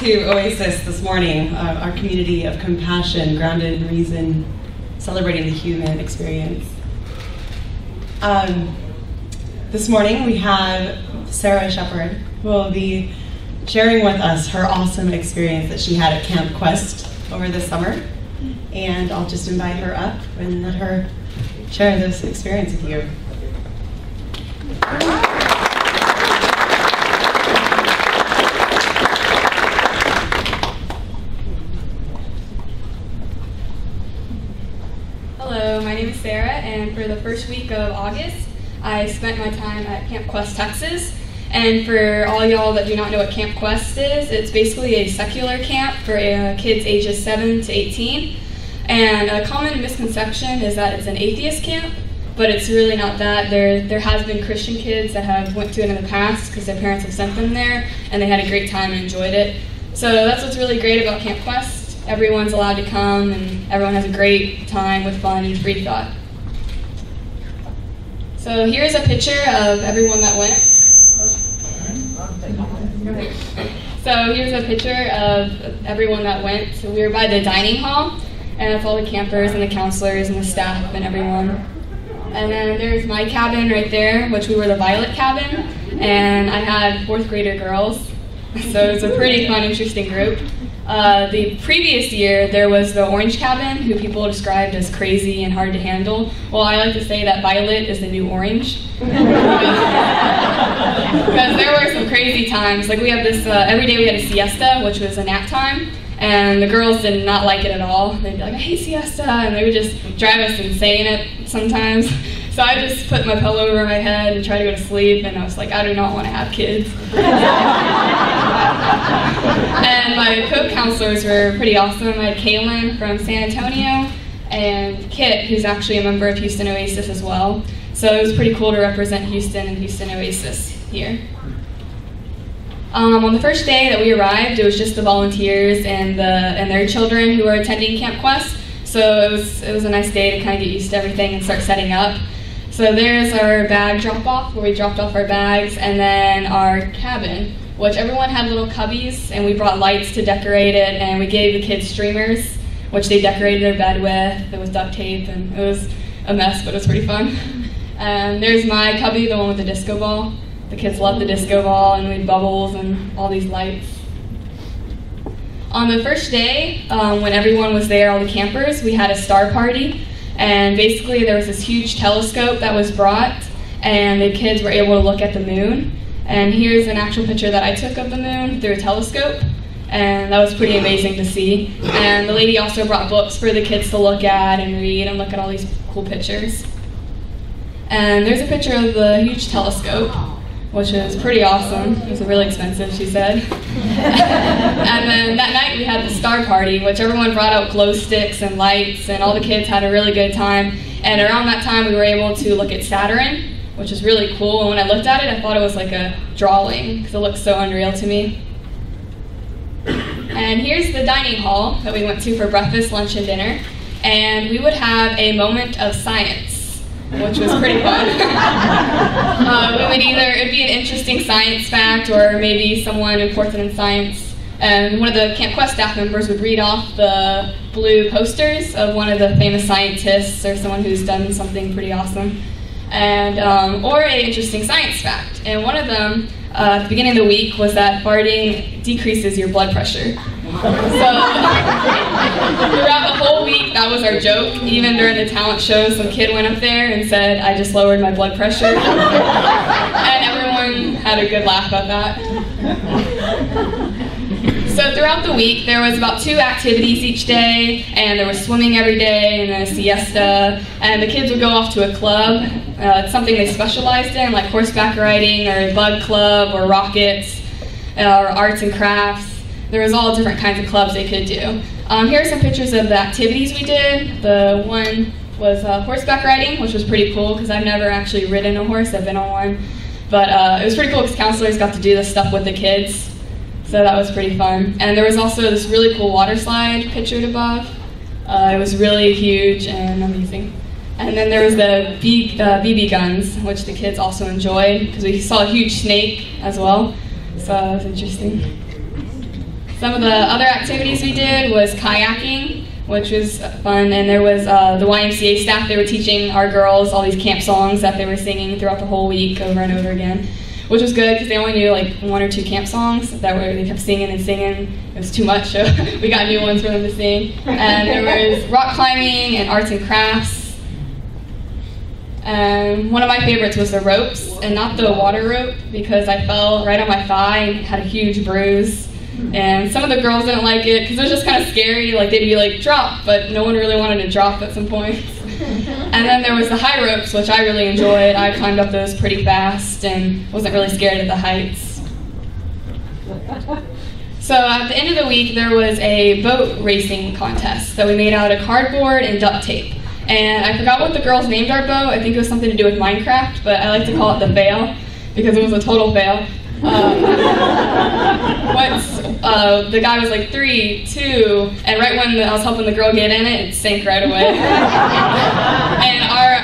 to Oasis this morning, our community of compassion, grounded in reason, celebrating the human experience. This morning we have Sara Sheppard, who will be sharing with us her awesome experience that she had at Camp Quest over this summer. And I'll just invite her up and let her share this experience with you. Hello, my name is Sarah, and for the first week of August, I spent my time at Camp Quest, Texas. And for all y'all that do not know what Camp Quest is, it's basically a secular camp for kids ages 7 to 18. And a common misconception is that it's an atheist camp, but it's really not that. There has been Christian kids that have went to it in the past because their parents have sent them there, and they had a great time and enjoyed it. So that's what's really great about Camp Quest. Everyone's allowed to come, and everyone has a great time with fun and free thought. So here's a picture of everyone that went. So here's a picture of everyone that went. So we were by the dining hall, and that's all the campers and the counselors and the staff and everyone. And then there's my cabin right there, which we were the Violet cabin, and I had 4th grader girls. So it was a pretty fun, interesting group. The previous year, there was the Orange cabin, who people described as crazy and hard to handle. Well, I like to say that Violet is the new Orange. Because there were some crazy times. Like we have this, every day we had a siesta, which was a nap time, and the girls did not like it at all. They'd be like, I hate siesta, and they would just drive us insane it sometimes. So I just put my pillow over my head and tried to go to sleep, and I was like, I do not want to have kids. And my co-counselors were pretty awesome. I had Kaylin from San Antonio, and Kit, who's actually a member of Houston Oasis as well. So it was pretty cool to represent Houston and Houston Oasis here. On the first day that we arrived, it was just the volunteers and their children who were attending Camp Quest. So it was a nice day to kind of get used to everything and start setting up. So there's our bag drop-off, where we dropped off our bags, and then our cabin, which everyone had little cubbies, and we brought lights to decorate it, and we gave the kids streamers, which they decorated their bed with. It was duct tape, and it was a mess, but it was pretty fun. And there's my cubby, the one with the disco ball. The kids loved the disco ball, and we had bubbles and all these lights. On the first day, when everyone was there, all the campers, we had a star party. And basically there was this huge telescope that was brought, and the kids were able to look at the moon. And here's an actual picture that I took of the moon through a telescope, and that was pretty amazing to see. And the lady also brought books for the kids to look at and read and look at all these cool pictures. And there's a picture of the huge telescope, which is pretty awesome. It was really expensive, she said. And then that night we had the star party, which everyone brought out glow sticks and lights, and all the kids had a really good time. And around that time we were able to look at Saturn, which is really cool. And when I looked at it, I thought it was like a drawing, because it looked so unreal to me. And here's the dining hall that we went to for breakfast, lunch, and dinner. And we would have a moment of science, which was pretty fun. It'd be an interesting science fact, or maybe someone important in science. And one of the Camp Quest staff members would read off the blue posters of one of the famous scientists, or someone who's done something pretty awesome. And, or an interesting science fact. And one of them, at the beginning of the week, was that farting decreases your blood pressure. So throughout the whole week, that was our joke. Even during the talent show, some kid went up there and said, I just lowered my blood pressure. And everyone had a good laugh at that. So throughout the week, there was about 2 activities each day, and there was swimming every day, and then a siesta, and the kids would go off to a club. It's something they specialized in, like horseback riding, or bug club, or rockets, or arts and crafts. There was all different kinds of clubs they could do. Here are some pictures of the activities we did. The one was horseback riding, which was pretty cool, because I've never actually ridden a horse. I've been on one. But it was pretty cool because counselors got to do this stuff with the kids. So that was pretty fun. And there was also this really cool water slide pictured above. It was really huge and amazing. And then there was the BB guns, which the kids also enjoyed, because we saw a huge snake as well. So that was interesting. Some of the other activities we did was kayaking, which was fun, and there was the YMCA staff. They were teaching our girls all these camp songs that they were singing throughout the whole week over and over again, which was good because they only knew like 1 or 2 camp songs they kept singing and singing. It was too much, so we got new ones for them to sing. And there was rock climbing and arts and crafts. And one of my favorites was the ropes, and not the water rope, because I fell right on my thigh and had a huge bruise. And some of the girls didn't like it because it was just kind of scary. Like they'd be like, drop, but no one really wanted to drop at some point. And then there was the high ropes, which I really enjoyed. I climbed up those pretty fast and wasn't really scared of the heights. So at the end of the week, there was a boat racing contest that we made out of cardboard and duct tape. And I forgot what the girls named our boat. I think it was something to do with Minecraft, but I like to call it the fail because it was a total fail. The guy was like 3, 2, and right when I was helping the girl get in it, it sank right away.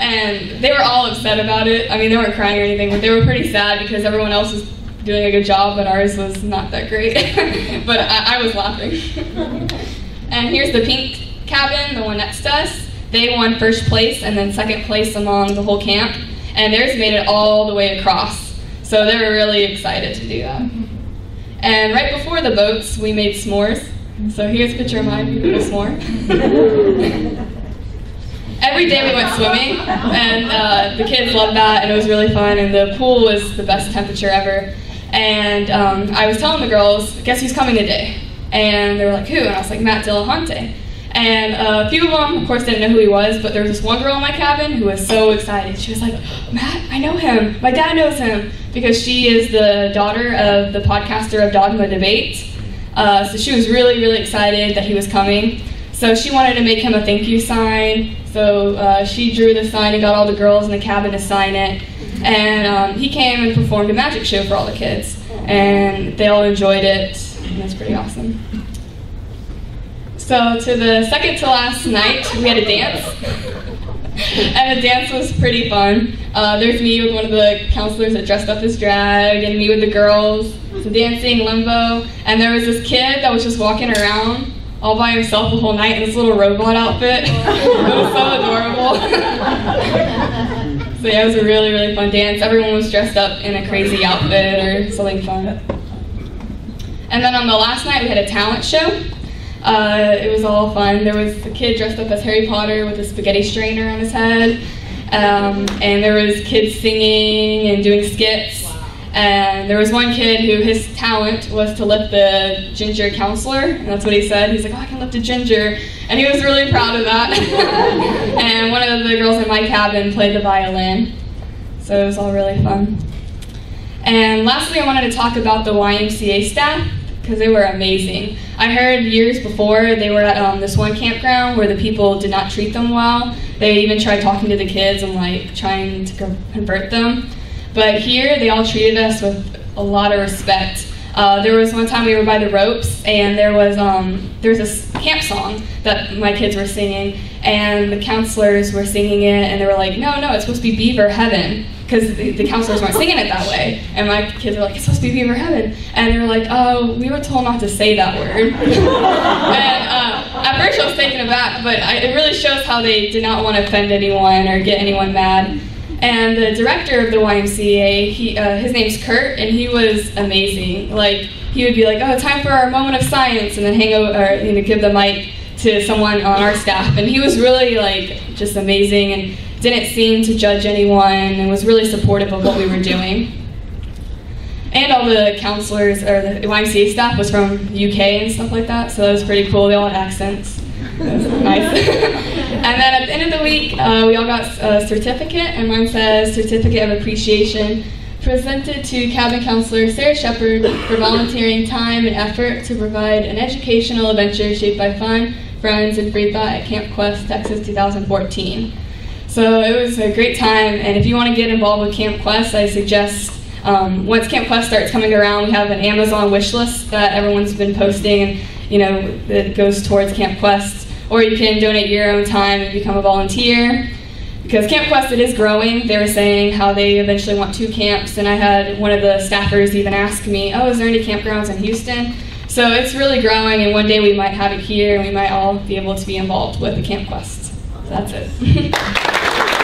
And they were all upset about it. I mean, they weren't crying or anything, but they were pretty sad because everyone else was doing a good job, but ours was not that great. But I was laughing. And here's the pink cabin, the one next to us. They won first place and then second place among the whole camp, and theirs made it all the way across. So they were really excited to do that. And right before the boats, we made s'mores. So here's a picture of mine with a s'more. Every day we went swimming, and the kids loved that, and it was really fun, and the pool was the best temperature ever. And I was telling the girls, guess who's coming today? And they were like, who? And I was like, Matt Dillahunty. And a few of them, of course, didn't know who he was, but there was this one girl in my cabin who was so excited. She was like, Matt, I know him. My dad knows him, because she is the daughter of the podcaster of Dogma Debate. So she was really, really excited that he was coming. So she wanted to make him a thank you sign. So she drew the sign and got all the girls in the cabin to sign it. And he came and performed a magic show for all the kids. And they all enjoyed it, and it was pretty awesome. So to the second to last night, we had a dance. And the dance was pretty fun. There's me with one of the counselors that dressed up as drag, and me with the girls, so dancing, limbo. And there was this kid that was just walking around all by himself the whole night in this little robot outfit. It was so adorable. So yeah, it was a really, really fun dance. Everyone was dressed up in a crazy outfit or something fun. And then on the last night, we had a talent show. It was all fun. There was a kid dressed up as Harry Potter with a spaghetti strainer on his head. And there was kids singing and doing skits. And there was one kid who his talent was to lift the ginger counselor. And that's what he said. He's like, oh, I can lift a ginger. And he was really proud of that. And one of the girls in my cabin played the violin. So it was all really fun. And lastly, I wanted to talk about the YMCA staff, because they were amazing. I heard years before they were at this one campground where the people did not treat them well. They even tried talking to the kids and like trying to convert them. But here they all treated us with a lot of respect. There was one time we were by the ropes, and there was this camp song that my kids were singing, and the counselors were singing it, and they were like, no, it's supposed to be Beaver Heaven, because the counselors weren't singing it that way. And my kids were like, it's supposed to be Beaver Heaven. And they were like, oh, we were told not to say that word. And at first I was taken aback, but it really shows how they did not want to offend anyone or get anyone mad. And the director of the YMCA, his name's Kurt, and he was amazing. Like, he would be like, oh, time for our moment of science, and then give the mic to someone on our staff. And he was really like just amazing and didn't seem to judge anyone and was really supportive of what we were doing. And all the counselors, or the YMCA staff, was from UK and stuff like that, so that was pretty cool. They all had accents. That was nice. And then at the end of the week, we all got a certificate, and mine says, Certificate of Appreciation, presented to Cabin Counselor Sara Sheppard for volunteering time and effort to provide an educational adventure shaped by fun, friends, and free thought at Camp Quest, Texas, 2014. So it was a great time, and if you want to get involved with Camp Quest, I suggest once Camp Quest starts coming around, we have an Amazon wish list that everyone's been posting, and that goes towards Camp Quest. Or you can donate your own time and become a volunteer. Because Camp Quest, it is growing. They were saying how they eventually want 2 camps, and I had one of the staffers even ask me, oh, is there any campgrounds in Houston? So it's really growing, and one day we might have it here, and we might all be able to be involved with the Camp Quest. So that's it.